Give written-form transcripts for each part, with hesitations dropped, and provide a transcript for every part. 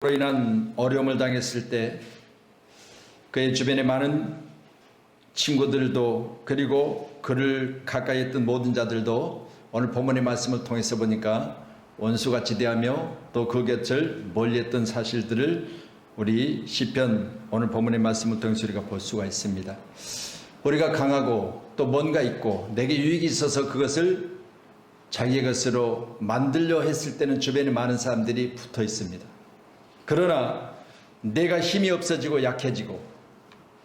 로 인한 어려움을 당했을 때 그의 주변에 많은 친구들도 그리고 그를 가까이 했던 모든 자들도 오늘 본문의 말씀을 통해서 보니까 원수같이 대하며 또 그 곁을 멀리했던 사실들을 우리 시편 오늘 본문의 말씀을 통해서 우리가 볼 수가 있습니다. 우리가 강하고 또 뭔가 있고 내게 유익이 있어서 그것을 자기의 것으로 만들려 했을 때는 주변에 많은 사람들이 붙어 있습니다. 그러나 내가 힘이 없어지고 약해지고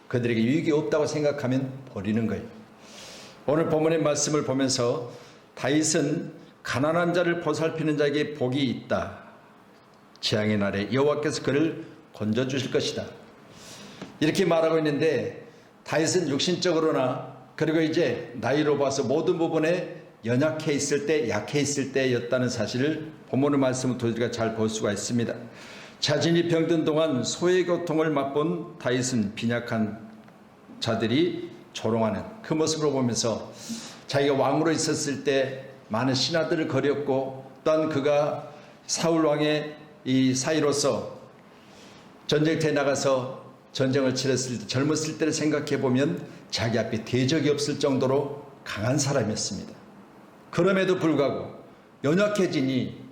그들에게 유익이 없다고 생각하면 버리는 거예요. 오늘 본문의 말씀을 보면서 다윗은 가난한 자를 보살피는 자에게 복이 있다. 재앙의 날에 여호와께서 그를 건져주실 것이다. 이렇게 말하고 있는데 다윗은 육신적으로나 그리고 이제 나이로 봐서 모든 부분에 연약해 있을 때 약해 있을 때였다는 사실을 본문의 말씀을 통해 우리가 잘 볼 수가 있습니다. 자신이 병든 동안 소의 고통을 맛본 다윗은 빈약한 자들이 조롱하는 그 모습을 보면서 자기가 왕으로 있었을 때 많은 신하들을 거렸고 또한 그가 사울 왕의 이 사이로서 전쟁터에 나가서 전쟁을 치렀을 때 젊었을 때를 생각해 보면 자기 앞에 대적이 없을 정도로 강한 사람이었습니다. 그럼에도 불구하고 연약해지니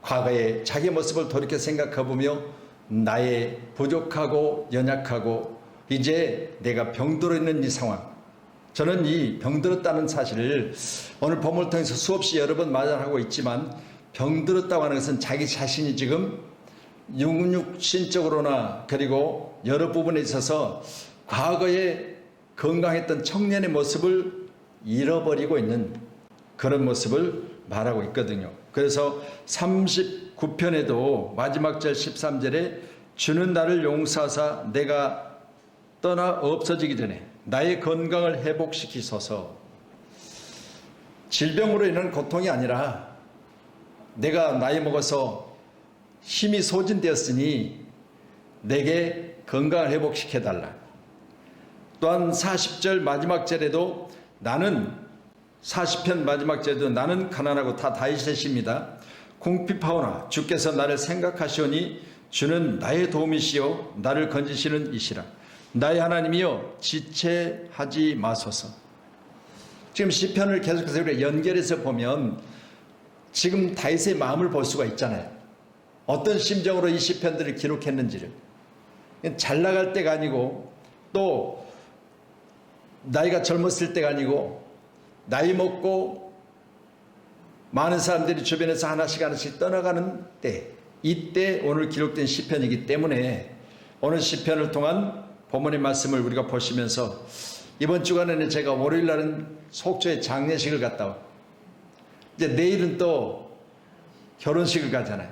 과거에 자기 모습을 돌이켜 생각해보며 나의 부족하고 연약하고 이제 내가 병들어 있는 이 상황, 저는 이 병들었다는 사실을 오늘 본문을 통해서 수없이 여러 번 말하고 있지만 병들었다고 하는 것은 자기 자신이 지금 육신적으로나 그리고 여러 부분에 있어서 과거에 건강했던 청년의 모습을 잃어버리고 있는 그런 모습을 말하고 있거든요. 그래서 39편에도 마지막 절 13절에 주는 나를 용서하사 내가 떠나 없어지기 전에 나의 건강을 회복시키소서. 질병으로 인한 고통이 아니라 내가 나이 먹어서 힘이 소진되었으니 내게 건강을 회복시켜달라. 또한 40절 마지막 절에도 나는 40편 마지막 절에도 나는 가난하고 다 다윗의 시입니다. 궁핍하오나 주께서 나를 생각하시오니 주는 나의 도움이시요 나를 건지시는 이시라. 나의 하나님이여 지체하지 마소서. 지금 시편을 계속해서 우리가 연결해서 보면 지금 다윗의 마음을 볼 수가 있잖아요. 어떤 심정으로 이 시편들을 기록했는지를. 잘 나갈 때가 아니고 또 나이가 젊었을 때가 아니고 나이 먹고 많은 사람들이 주변에서 하나씩 떠나가는 때, 이때 오늘 기록된 시편이기 때문에 오늘 시편을 통한 본문의 말씀을 우리가 보시면서 이번 주간에는 제가 월요일 날은 속초에 장례식을 갔다 오고 이제 내일은 또 결혼식을 가잖아요.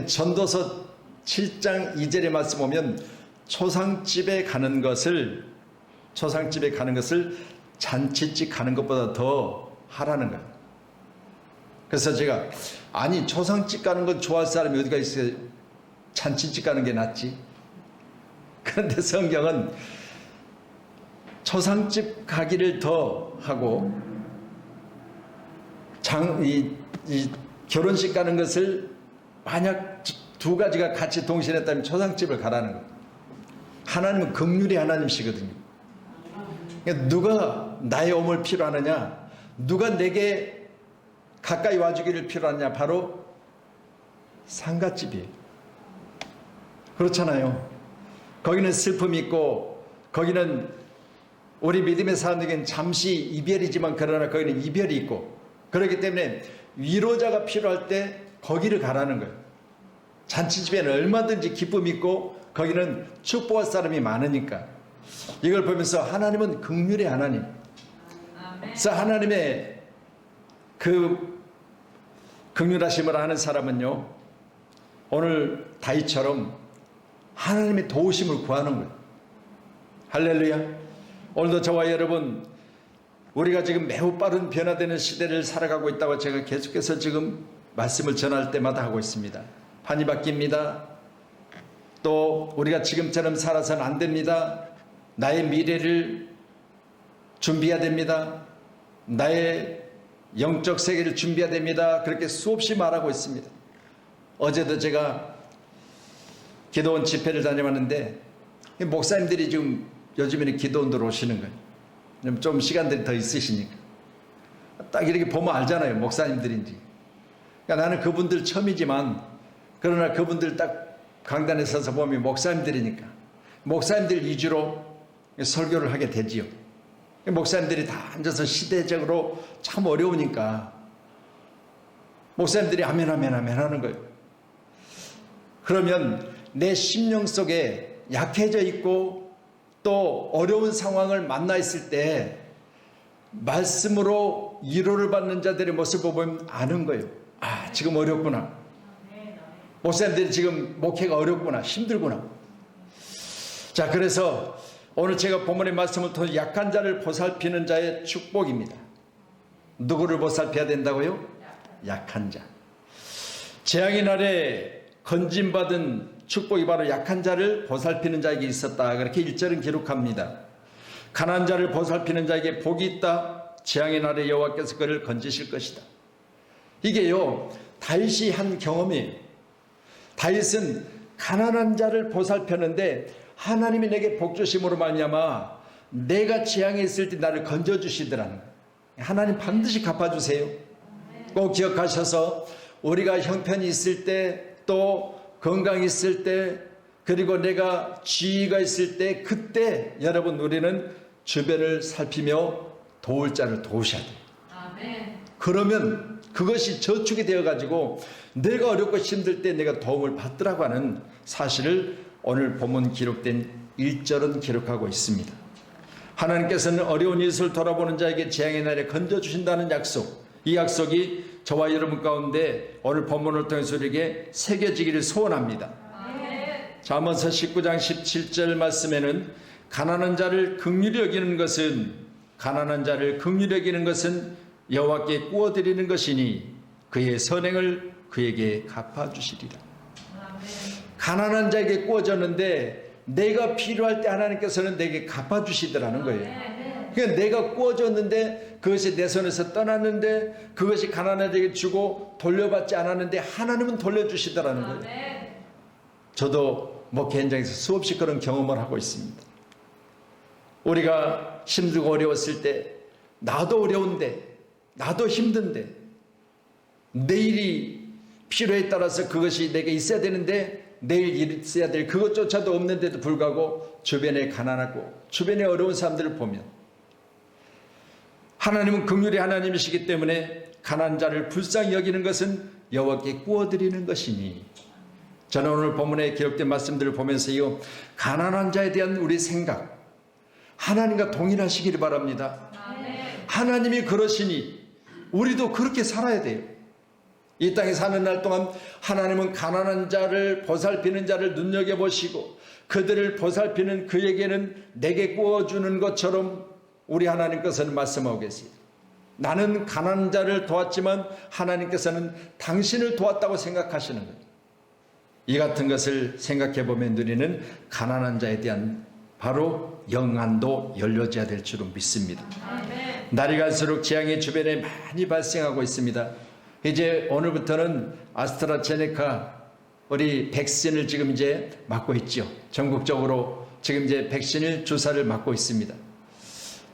전도서 7장 2절의 말씀 보면 초상집에 가는 것을 잔치집 가는 것보다 더 하라는 거예요. 그래서 제가 아니 초상집 가는 건 좋아할 사람이 어디가 있어요? 잔치집 가는 게 낫지. 그런데 성경은 초상집 가기를 더 하고 결혼식 가는 것을 만약 두 가지가 같이 동시에 했다면 초상집을 가라는 거예요. 하나님은 긍휼의 하나님이시거든요. 그러니까 누가 나의 오물 필요하느냐, 누가 내게 가까이 와주기를 필요하느냐, 바로 상갓집이에요. 그렇잖아요. 거기는 슬픔이 있고 거기는 우리 믿음의 사람들에게는 잠시 이별이지만 그러나 거기는 이별이 있고 그렇기 때문에 위로자가 필요할 때 거기를 가라는 거예요. 잔치집에는 얼마든지 기쁨이 있고 거기는 축복할 사람이 많으니까. 이걸 보면서 하나님은 긍휼의 하나님. 그래서 하나님의 그 긍휼하심을 아는 사람은요, 오늘 다윗처럼 하나님의 도우심을 구하는 거예요. 할렐루야. 오늘도 저와 여러분, 우리가 지금 매우 빠른 변화되는 시대를 살아가고 있다고 제가 계속해서 지금 말씀을 전할 때마다 하고 있습니다. 판이 바뀝니다. 또 우리가 지금처럼 살아서는 안 됩니다. 나의 미래를 준비해야 됩니다. 나의 영적 세계를 준비해야 됩니다. 그렇게 수없이 말하고 있습니다. 어제도 제가 기도원 집회를 다녀왔는데 목사님들이 지금 요즘에는 기도원으로 오시는 거예요. 좀 시간들이 더 있으시니까. 딱 이렇게 보면 알잖아요. 목사님들인지. 그러니까 나는 그분들 처음이지만 그러나 그분들 딱 강단에 서서 보면 목사님들이니까 목사님들 위주로 설교를 하게 되지요. 목사님들이 다 앉아서 시대적으로 참 어려우니까 목사님들이 아멘 아멘 아멘 하는 거예요. 그러면 내 심령 속에 약해져 있고 또 어려운 상황을 만나 있을 때 말씀으로 위로를 받는 자들의 모습을 보면 아는 거예요. 아, 지금 어렵구나. 목사님들이 지금 목회가 어렵구나. 힘들구나. 자, 그래서 오늘 제가 본문의 말씀을 통해 약한 자를 보살피는 자의 축복입니다. 누구를 보살펴야 된다고요? 약한 자. 재앙의 날에 건진받은 축복이 바로 약한 자를 보살피는 자에게 있었다. 그렇게 1절은 기록합니다. 가난한 자를 보살피는 자에게 복이 있다. 재앙의 날에 여호와께서 그를 건지실 것이다. 이게요, 다윗이 한 경험이에요. 다윗은 가난한 자를 보살폈는데 하나님이 내게 복 주심으로 말미암아 내가 재앙에 있을 때 나를 건져주시더라는 거예요. 하나님 반드시 갚아주세요. 꼭 기억하셔서 우리가 형편이 있을 때 또 건강이 있을 때 그리고 내가 지위가 있을 때 그때 여러분 우리는 주변을 살피며 도울 자를 도우셔야 돼요. 아멘. 그러면 그것이 저축이 되어가지고 내가 어렵고 힘들 때 내가 도움을 받더라고 하는 사실을 오늘 본문 기록된 1절은 기록하고 있습니다. 하나님께서는 어려운 이웃을 돌아보는 자에게 재앙의 날에 건져주신다는 약속, 이 약속이 저와 여러분 가운데 오늘 본문을 통해서 우리에게 새겨지기를 소원합니다. 잠언서 19장 17절 말씀에는 가난한 자를 긍휼히 여기는 것은 여호와께 구워드리는 것이니 그의 선행을 그에게 갚아주시리라. 가난한 자에게 구워졌는데 내가 필요할 때 하나님께서는 내게 갚아주시더라는 거예요. 그러니까 내가 구워졌는데 그것이 내 손에서 떠났는데 그것이 가난한 자에게 주고 돌려받지 않았는데 하나님은 돌려주시더라는 거예요. 저도 목회 현장에서 수없이 그런 경험을 하고 있습니다. 우리가 힘들고 어려웠을 때 나도 어려운데 나도 힘든데 내일이 필요에 따라서 그것이 내게 있어야 되는데 내일 있어야 될 그것조차도 없는데도 불구하고 주변에 가난하고 주변에 어려운 사람들을 보면 하나님은 긍휼의 하나님이시기 때문에 가난한 자를 불쌍히 여기는 것은 여호와께 구워드리는 것이니 저는 오늘 본문에 기록된 말씀들을 보면서요 가난한 자에 대한 우리 생각 하나님과 동일하시기를 바랍니다. 하나님이 그러시니 우리도 그렇게 살아야 돼요. 이 땅에 사는 날 동안 하나님은 가난한 자를 보살피는 자를 눈여겨보시고 그들을 보살피는 그에게는 내게 구워주는 것처럼 우리 하나님께서는 말씀하고 계세요. 나는 가난한 자를 도왔지만 하나님께서는 당신을 도왔다고 생각하시는 거예요. 이 같은 것을 생각해 보면 우리는 가난한 자에 대한 바로 영안도 열려져야 될 줄로 믿습니다. 날이 갈수록 재앙이 주변에 많이 발생하고 있습니다. 이제 오늘부터는 아스트라제네카 우리 백신을 지금 이제 맞고 있죠. 전국적으로 지금 이제 백신을 주사를 맞고 있습니다.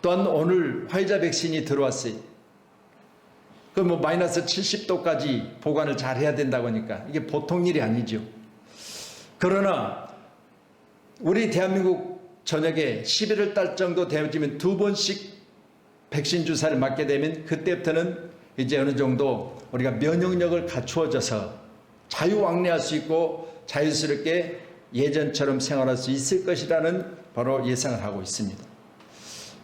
또한 오늘 화이자 백신이 들어왔어요. 그 뭐 마이너스 70도까지 보관을 잘 해야 된다고 하니까 이게 보통 일이 아니죠. 그러나 우리 대한민국 전역에 11월 달 정도 되어지면 2번씩 백신 주사를 맞게 되면 그때부터는 이제 어느 정도 우리가 면역력을 갖추어져서 자유왕래할 수 있고 자유스럽게 예전처럼 생활할 수 있을 것이라는 바로 예상을 하고 있습니다.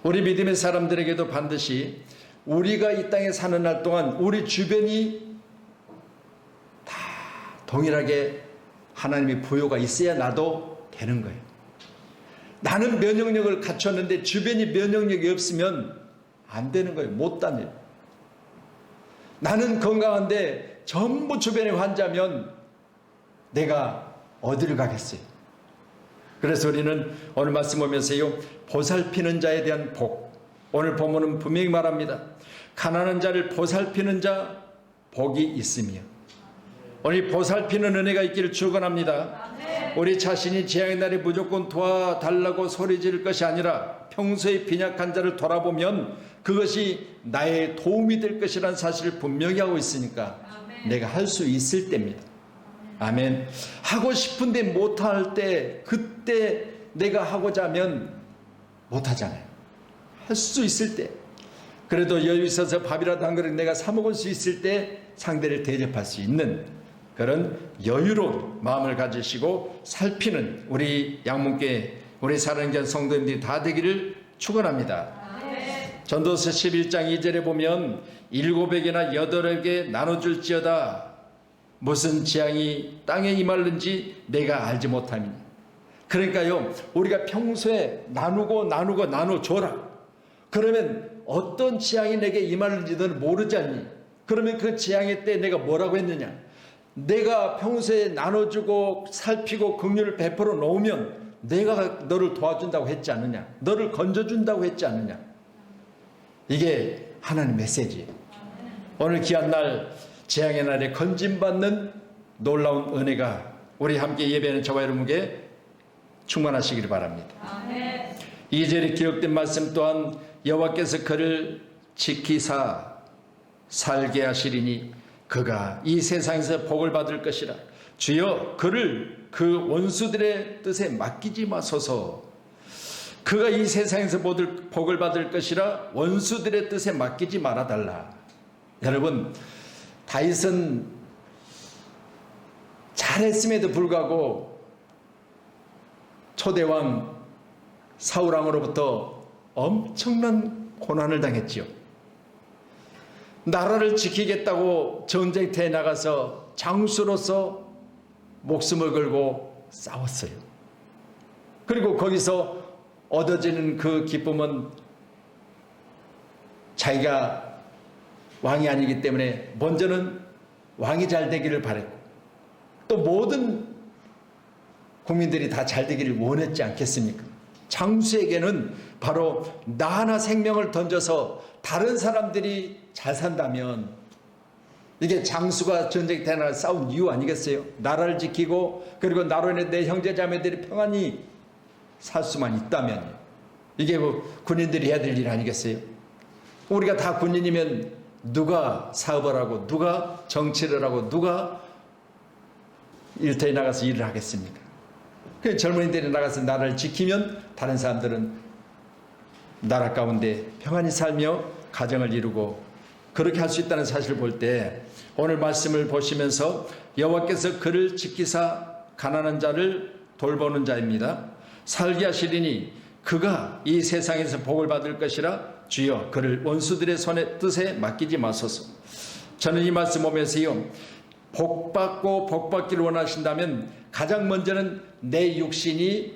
우리 믿음의 사람들에게도 반드시 우리가 이 땅에 사는 날 동안 우리 주변이 다 동일하게 하나님의 부여가 있어야 나도 되는 거예요. 나는 면역력을 갖췄는데 주변이 면역력이 없으면 안 되는 거예요. 못 다녀요. 나는 건강한데 전부 주변에 환자면 내가 어디를 가겠어요? 그래서 우리는 오늘 말씀 보면서요 보살피는 자에 대한 복, 오늘 본문은 분명히 말합니다. 가난한 자를 보살피는 자 복이 있으며 오늘 보살피는 은혜가 있기를 축원합니다. 우리 자신이 재앙의 날에 무조건 도와달라고 소리 지를 것이 아니라 평소에 빈약한 자를 돌아보면 그것이 나의 도움이 될 것이라는 사실을 분명히 하고 있으니까 내가 할 수 있을 때입니다. 아멘. 하고 싶은데 못할 때, 그때 내가 하고자 하면 못하잖아요. 할 수 있을 때, 그래도 여유 있어서 밥이라도 한 그릇 내가 사 먹을 수 있을 때 상대를 대접할 수 있는 그런 여유로운 마음을 가지시고 살피는 우리 양문교회, 우리 사랑하는 성도님들이 다 되기를 축원합니다. 전도서 11장 2절에 보면 7에게나 8에게 나눠줄지어다 무슨 재앙이 땅에 임할는지 내가 알지 못함이니. 그러니까요, 우리가 평소에 나눠줘라. 그러면 어떤 재앙이 내게 임할는지 너는 모르지 않니? 그러면 그 재앙의 때 내가 뭐라고 했느냐? 내가 평소에 나눠주고 살피고 긍휼을 베풀어 놓으면 내가 너를 도와준다고 했지 않느냐? 너를 건져준다고 했지 않느냐? 이게 하나님의 메시지예요. 오늘 귀한 날, 재앙의 날에 건짐받는 놀라운 은혜가 우리 함께 예배하는 저와 여러분에게 충만하시기를 바랍니다. 2절에 기록된 말씀 또한 여호와께서 그를 지키사 살게 하시리니 그가 이 세상에서 복을 받을 것이라. 주여 그를 그 원수들의 뜻에 맡기지 마소서. 그가 이 세상에서 복을 받을 것이라 원수들의 뜻에 맡기지 말아달라. 여러분, 다윗은 잘했음에도 불구하고 초대왕 사울왕으로부터 엄청난 고난을 당했지요. 나라를 지키겠다고 전쟁터에 나가서 장수로서 목숨을 걸고 싸웠어요. 그리고 거기서 얻어지는 그 기쁨은 자기가 왕이 아니기 때문에 먼저는 왕이 잘 되기를 바랬고 또 모든 국민들이 다 잘 되기를 원했지 않겠습니까? 장수에게는 바로 나 하나 생명을 던져서 다른 사람들이 잘 산다면, 이게 장수가 전쟁터에 나가 싸운 이유 아니겠어요? 나라를 지키고 그리고 나로 인해 내 형제자매들이 평안히 살 수만 있다면, 이게 군인들이 해야 될 일 아니겠어요? 우리가 다 군인이면 누가 사업을 하고 누가 정치를 하고 누가 일터에 나가서 일을 하겠습니까? 그 젊은이들이 나가서 나라를 지키면 다른 사람들은 나라 가운데 평안히 살며 가정을 이루고 그렇게 할 수 있다는 사실을 볼 때, 오늘 말씀을 보시면서 여호와께서 그를 지키사 가난한 자를 돌보는 자입니다. 살게 하시리니 그가 이 세상에서 복을 받을 것이라. 주여 그를 원수들의 손에 뜻에 맡기지 마소서. 저는 이 말씀 보면서요, 복받고 복받기를 원하신다면 가장 먼저는 내 육신이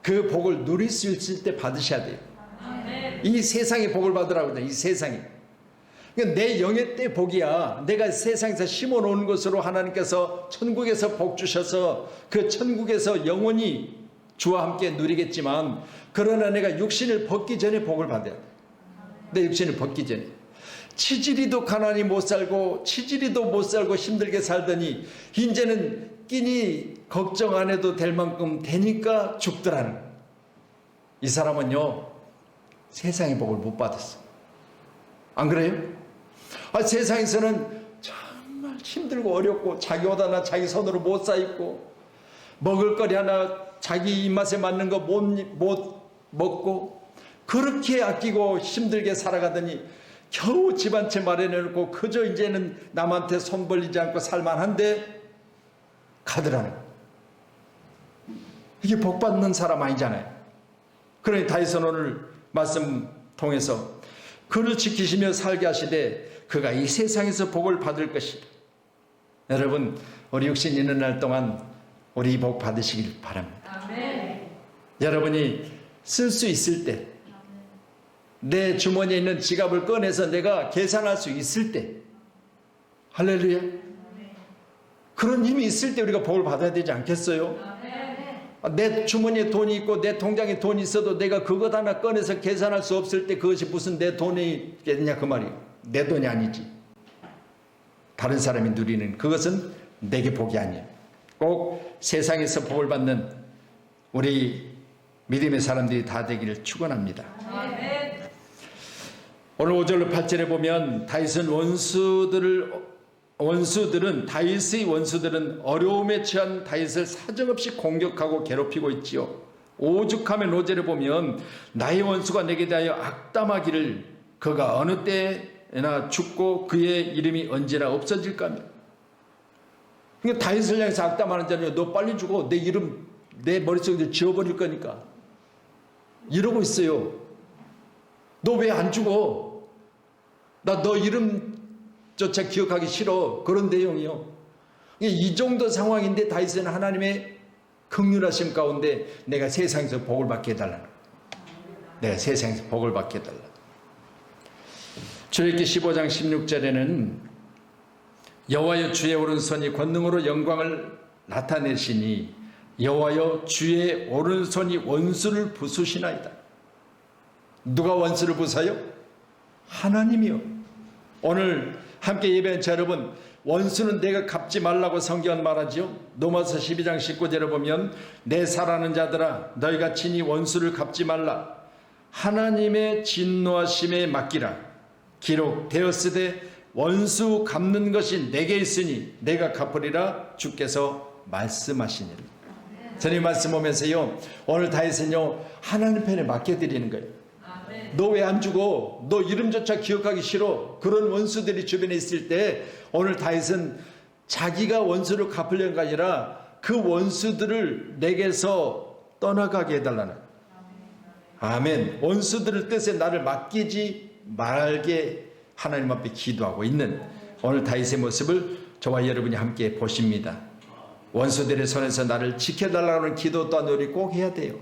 그 복을 누릴 수 있을 때 받으셔야 돼요. 이 세상에 복을 받으라고 해요. 이 세상에. 그러니까 내 영의 때 복이야. 내가 세상에서 심어놓은 것으로 하나님께서 천국에서 복 주셔서 그 천국에서 영원히 주와 함께 누리겠지만, 그러나 내가 육신을 벗기 전에 복을 받아야 돼. 내 육신을 벗기 전에. 치질이도 가난히 못 살고 치질이도 못 살고 힘들게 살더니 이제는 끼니 걱정 안 해도 될 만큼 되니까 죽더라는. 이 사람은요, 세상의 복을 못 받았어. 안 그래요? 세상에서는 정말 힘들고 어렵고 자기 옷 하나 자기 손으로 못 사입고 먹을 거리 하나 자기 입맛에 맞는 거 못 먹고 그렇게 아끼고 힘들게 살아가더니 겨우 집 한 채 마련해놓고 그저 이제는 남한테 손 벌리지 않고 살만한데 가더라는 거예요. 이게 복 받는 사람 아니잖아요. 그러니 다윗은 오늘 말씀 통해서 그를 지키시며 살게 하시되 그가 이 세상에서 복을 받을 것이다. 여러분, 우리 육신 있는 날 동안 우리 이 복 받으시길 바랍니다. 아멘. 여러분이 쓸 수 있을 때, 내 주머니에 있는 지갑을 꺼내서 내가 계산할 수 있을 때, 할렐루야. 그런 힘이 있을 때 우리가 복을 받아야 되지 않겠어요? 내 주머니에 돈이 있고 내 통장에 돈이 있어도 내가 그것 하나 꺼내서 계산할 수 없을 때 그것이 무슨 내 돈이겠냐 그 말이에요. 내 돈이 아니지. 다른 사람이 누리는 그것은 내게 복이 아니에요. 꼭 세상에서 복을 받는 우리 믿음의 사람들이 다 되기를 축원합니다. 오늘 5절로 8절에 보면 다윗의 원수들은 어려움에 처한 다윗을 사정없이 공격하고 괴롭히고 있지요. 오죽하면 5절에 보면 나의 원수가 내게 대하여 악담하기를 그가 어느 때나 죽고 그의 이름이 언제나 없어질까. 그러니까 다윗을 향해서 악담하는 자는 너 빨리 죽어. 내 이름 내 머릿속에 지워버릴 거니까. 이러고 있어요. 너 왜 안 죽어? 나 너 이름조차 기억하기 싫어. 그런 내용이요. 이 정도 상황인데 다윗은 하나님의 긍휼하심 가운데 내가 세상에서 복을 받게 해달라. 내가 세상에서 복을 받게 해달라. 출애굽기 15장 16절에는 여호와여 주의 오른손이 권능으로 영광을 나타내시니 여호와여 주의 오른손이 원수를 부수시나이다. 누가 원수를 부사요? 하나님이요. 오늘 함께 예배한 자 여러분, 원수는 내가 갚지 말라고 성경은 말하지요. 로마서 12장 19절에 보면 내 사랑하는 자들아 너희가 친히 원수를 갚지 말라. 하나님의 진노하심에 맡기라. 기록되었으되 원수 갚는 것이 내게 있으니 내가 갚으리라 주께서 말씀하시니라. 저는 이 말씀 보면서요, 오늘 다윗은요 하나님 편에 맡겨드리는 거예요. 너 왜 안 죽어? 너 이름조차 기억하기 싫어. 그런 원수들이 주변에 있을 때 오늘 다윗은 자기가 원수를 갚으려는 게 아니라 그 원수들을 내게서 떠나가게 해달라는. 아멘. 원수들을 뜻에 나를 맡기지 말게 하나님 앞에 기도하고 있는 오늘 다윗의 모습을 저와 여러분이 함께 보십니다. 원수들의 손에서 나를 지켜달라는 기도 또한 우리 꼭 해야 돼요.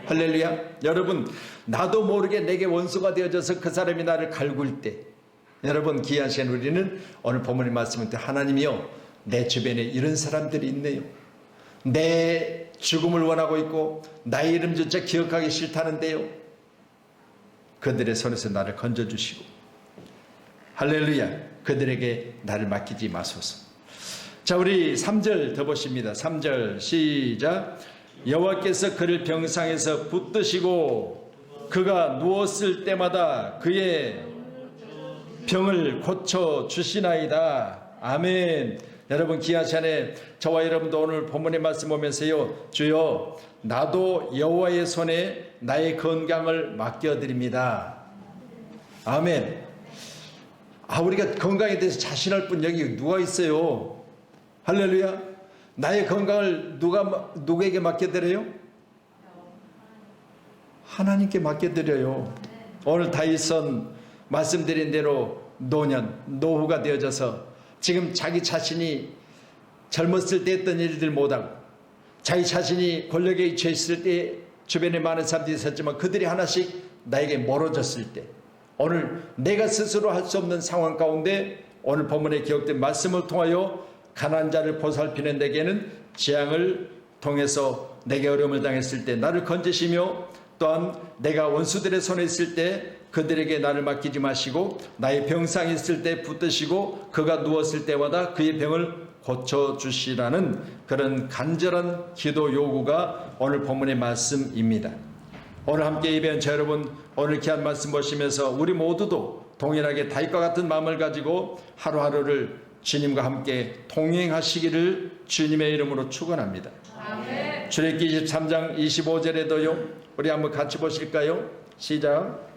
할렐루야. 여러분, 나도 모르게 내게 원수가 되어져서 그 사람이 나를 갈굴 때, 여러분 귀한 시간 우리는 오늘 본문의 말씀을 때 하나님이요 내 주변에 이런 사람들이 있네요. 내 죽음을 원하고 있고 나의 이름조차 기억하기 싫다는데요, 그들의 손에서 나를 건져주시고, 할렐루야, 그들에게 나를 맡기지 마소서. 자, 우리 3절 더 보십니다. 3절 시작. 여호와께서 그를 병상에서 붙드시고 그가 누웠을 때마다 그의 병을 고쳐 주시나이다. 아멘. 여러분 귀한 시간에 저와 여러분도 오늘 본문의 말씀 보면서요, 주여 나도 여호와의 손에 나의 건강을 맡겨드립니다. 아멘. 우리가 건강에 대해서 자신할 분 여기 누가 있어요? 할렐루야. 나의 건강을 누구에게 맡겨드려요? 하나님께 맡겨드려요. 오늘 다윗은 말씀드린 대로 노후가 되어져서 지금 자기 자신이 젊었을 때 했던 일들 못하고 자기 자신이 권력에 처했을 때 주변에 많은 사람들이 있었지만 그들이 하나씩 나에게 멀어졌을 때, 오늘 내가 스스로 할 수 없는 상황 가운데 오늘 본문에 기록된 말씀을 통하여 가난한 자를 보살피는 내게는 재앙을 통해서 내게 어려움을 당했을 때 나를 건지시며, 또한 내가 원수들의 손에 있을 때 그들에게 나를 맡기지 마시고 나의 병상에 있을 때 붙드시고 그가 누웠을 때마다 그의 병을 고쳐주시라는 그런 간절한 기도 요구가 오늘 본문의 말씀입니다. 오늘 함께 예배한 자 여러분, 오늘 귀한 말씀 보시면서 우리 모두도 동일하게 다윗과 같은 마음을 가지고 하루하루를 주님과 함께 동행하시기를 주님의 이름으로 축원합니다. 아멘. 출애굽기 23장 25절에도요 우리 한번 같이 보실까요? 시작.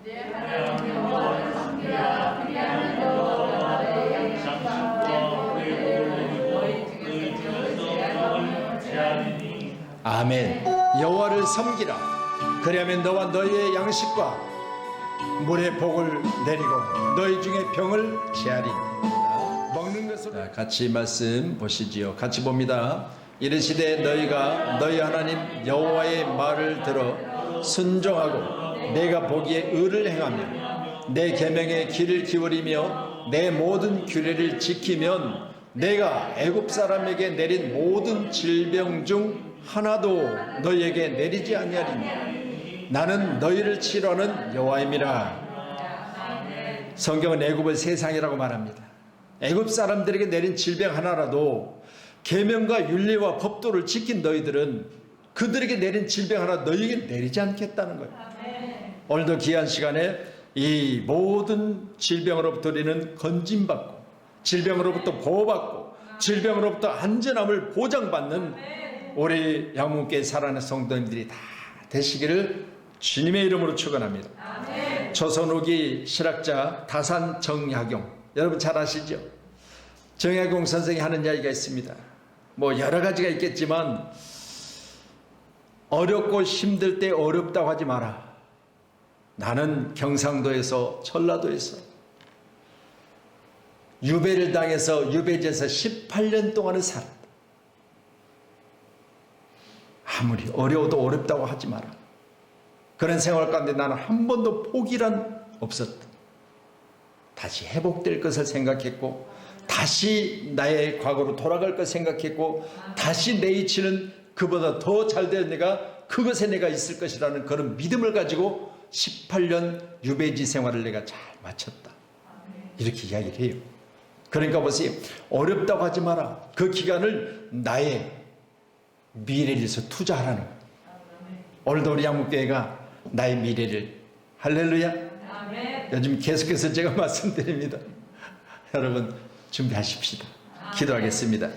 아멘. 여호와를 섬기라. 그리하면 너와 너희의 양식과 물의 복을 내리고 너희 중에 병을 제하리니. 먹는 것으로 같이 말씀 보시지요. 같이 봅니다. 이르시되 너희가 너희 하나님 여호와의 말을 들어 순종하고 내가 보기에 의를 행하며 내 계명의 길을 기울이며 내 모든 규례를 지키면 내가 애굽 사람에게 내린 모든 질병 중 하나도 너희에게 내리지 아니하리니 나는 너희를 치료하는 여호와임이라. 성경은 애굽을 세상이라고 말합니다. 애굽 사람들에게 내린 질병 하나라도 계명과 윤리와 법도를 지킨 너희들은 그들에게 내린 질병 하나 너희에게 내리지 않겠다는 거예요. 오늘도 귀한 시간에 이 모든 질병으로부터 우리는 건진받고 질병으로부터 보호받고 질병으로부터 안전함을 보장받는 우리 양문교회 사랑하는 성도님들이 다 되시기를 주님의 이름으로 축원합니다. 조선 후기 실학자 다산 정약용, 여러분 잘 아시죠? 정약용 선생이 하는 이야기가 있습니다. 뭐 여러 가지가 있겠지만 어렵고 힘들 때 어렵다고 하지 마라. 나는 경상도에서 전라도에서 유배를 당해서 유배지에서 18년 동안을 살았다. 아무리 어려워도 어렵다고 하지 마라. 그런 생활 가운데 나는 한 번도 포기란 없었다. 다시 회복될 것을 생각했고 다시 나의 과거로 돌아갈 것 생각했고 다시 내 이치는 그보다 더 잘될 내가 그것에 내가 있을 것이라는 그런 믿음을 가지고 18년 유배지 생활을 내가 잘 마쳤다. 이렇게 이야기를 해요. 그러니까 보세요. 어렵다고 하지 마라. 그 기간을 나의 미래를 위해서 투자하라는 거예요. 오늘도 우리 양문교회가 나의 미래를, 할렐루야. 요즘 계속해서 제가 말씀드립니다. 여러분 준비하십시다. 기도하겠습니다.